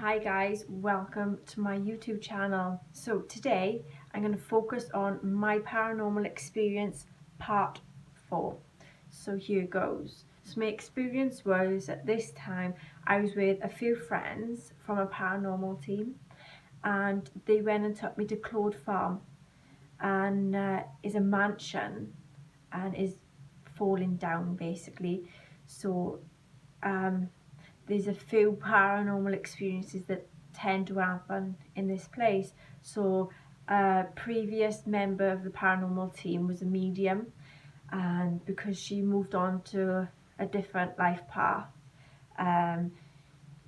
Hi guys, welcome to my YouTube channel. So today I'm going to focus on my paranormal experience part 4. So here goes. So my experience was at this time I was with a few friends from a paranormal team, and they went and took me to Claude Farm, and is a mansion and is falling down basically. So there's a few paranormal experiences that tend to happen in this place. So a previous member of the paranormal team was a medium, and because she moved on to a different life path, um,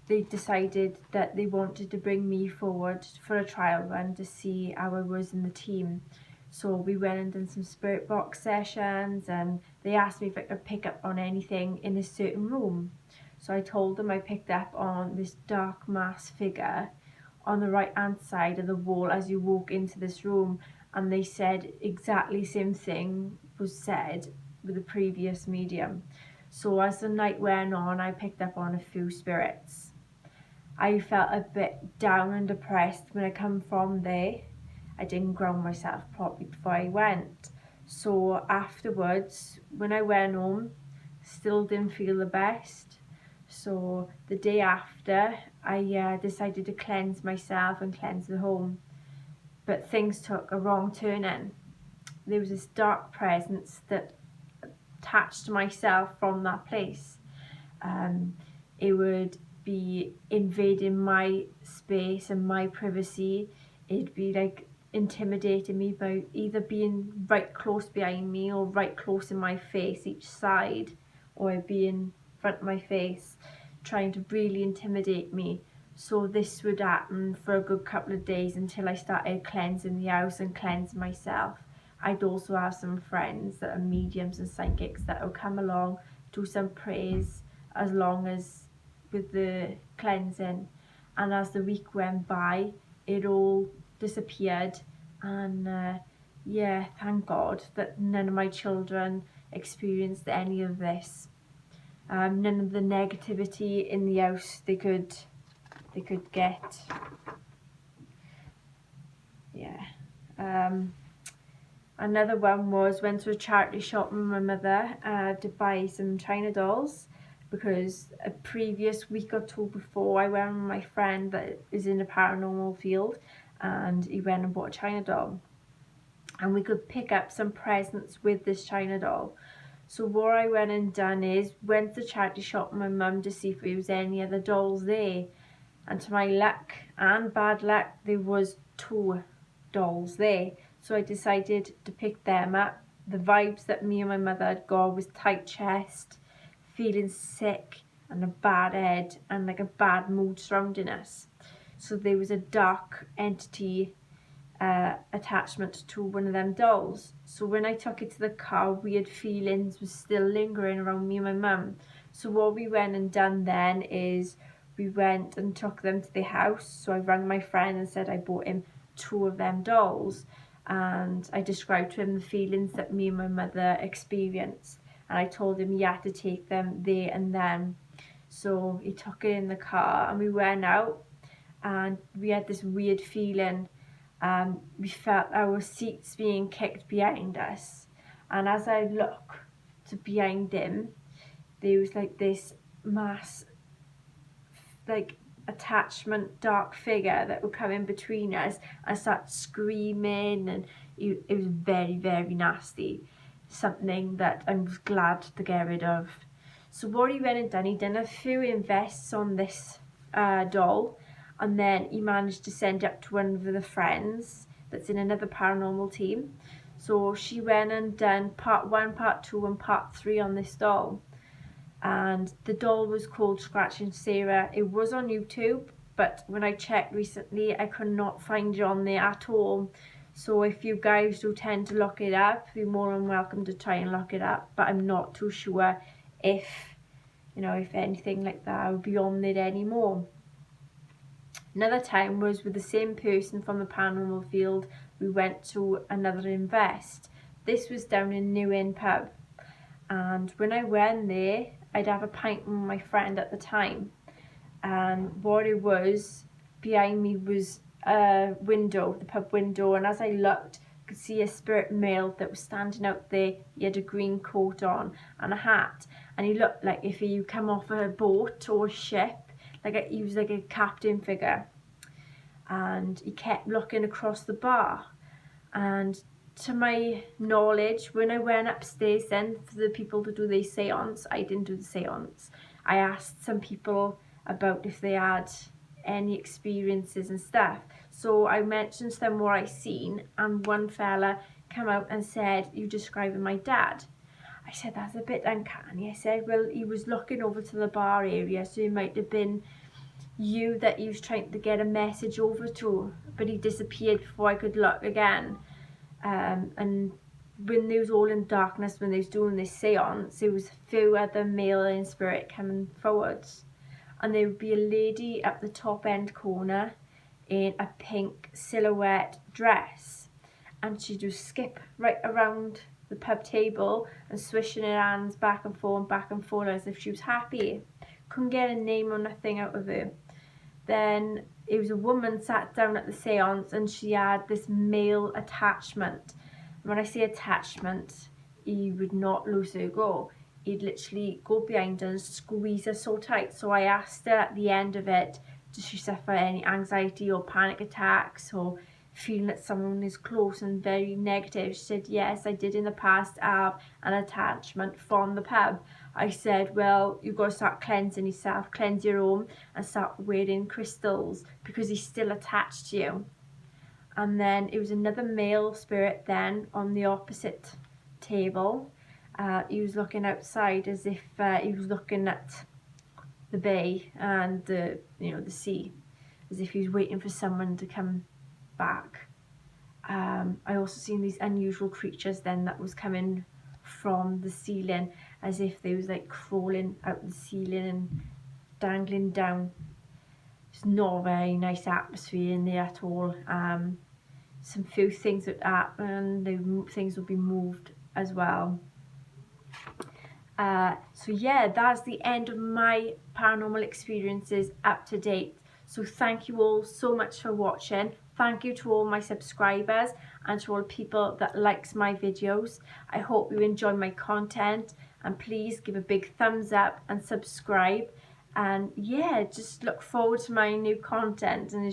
they decided that they wanted to bring me forward for a trial run to see how I was in the team. So we went and done some spirit box sessions, and they asked me if I could pick up on anything in a certain room. So I told them I picked up on this dark mass figure on the right hand side of the wall as you walk into this room, and they said exactly the same thing was said with the previous medium. So as the night went on, I picked up on a few spirits. I felt a bit down and depressed when I come from there. I didn't ground myself properly before I went. So afterwards, when I went home, still didn't feel the best. So the day after, I decided to cleanse myself and cleanse the home. But things took a wrong turning. There was this dark presence that attached to myself from that place. It would be invading my space and my privacy. It'd be like intimidating me by either being right close behind me or right close in my face each side, or it'd be in front of my face trying to really intimidate me. So this would happen for a good couple of days until I started cleansing the house and cleansing myself. I'd also have some friends that are mediums and psychics that will come along, do some prayers as long as with the cleansing. And as the week went by, it all disappeared. And yeah, thank God that none of my children experienced any of this. None of the negativity in the house they could get. Yeah. Another one was went to a charity shop with my mother to buy some China dolls, because a previous week or two before I went with my friend that is in the paranormal field, and he went and bought a China doll, and we could pick up some presents with this China doll. So what I went and done is went to the charity shop with my mum to see if there was any other dolls there, and to my luck and bad luck, there was 2 dolls there. So I decided to pick them up. The vibes that me and my mother had got was tight chest, feeling sick and a bad head and like a bad mood surrounding us. So there was a dark entity attachment to one of them dolls. So when I took it to the car, weird feelings was still lingering around me and my mum. So what we went and done then is we went and took them to the house. So I rang my friend and said I bought him 2 of them dolls, and I described to him the feelings that me and my mother experienced, and I told him he had to take them there and then. So he took it in the car and we went out, and we had this weird feeling. We felt our seats being kicked behind us, and as I looked to behind him, there was like this mass, like attachment, dark figure that would come in between us and start screaming, and it was very, very nasty. Something that I was glad to get rid of. So what he went and done, he done a few invests on this doll, and then he managed to send it up to one of the friends that's in another paranormal team. So she went and done part 1, part 2 and part 3 on this doll, and the doll was called Scratching Sarah. It was on YouTube, but when I checked recently, I could not find it on there at all. So if you guys do tend to look it up, you're more than welcome to try and look it up, but I'm not too sure if, if anything like that would be on there anymore. Another time was with the same person from the paranormal field. We went to another invest. This was down in New Inn pub, and when I went there, I'd have a pint with my friend at the time, and what it was, behind me was a window, the pub window, and as I looked, I could see a spirit male that was standing out there. He had a green coat on and a hat, and he looked like if he come off a boat or a ship, he was like a captain figure. And he kept looking across the bar, and to my knowledge, when I went upstairs then for the people to do the seance, I didn't do the seance. I asked some people about if they had any experiences and stuff. So I mentioned to them what I seen, and one fella came out and said, "You describing my dad?" I said, "That's a bit uncanny." I said, "Well, he was looking over to the bar area, so it might have been you that he was trying to get a message over to, but he disappeared before I could look again." And when they was all in darkness, when they was doing this seance, there was a few other male in spirit coming forwards, and there would be a lady at the top end corner in a pink silhouette dress, and she'd just skip right around the pub table and swishing her hands back and forth as if she was happy. Couldn't get a name or nothing out of her. Then it was a woman sat down at the seance, and she had this male attachment. And when I say attachment, he would not lose her go. He'd literally go behind her and squeeze her so tight. So I asked her at the end of it, does she suffer any anxiety or panic attacks or feeling that someone is close and very negative? She said, "Yes, I did in the past have an attachment from the pub." I said, "Well, you've got to start cleansing yourself, cleanse your home, and start wearing crystals because he's still attached to you." And then it was another male spirit then on the opposite table. He was looking outside as if he was looking at the bay and the sea, as if he was waiting for someone to come back. I also seen these unusual creatures then that was coming from the ceiling, as if they was like crawling out the ceiling and dangling down. It's not a very nice atmosphere in there at all. Some few things that happen, things will be moved as well. So yeah, that's the end of my paranormal experiences up to date. So thank you all so much for watching. Thank you to all my subscribers and to all people that likes my videos. I hope you enjoy my content, and please give a big thumbs up and subscribe. And yeah, just look forward to my new content and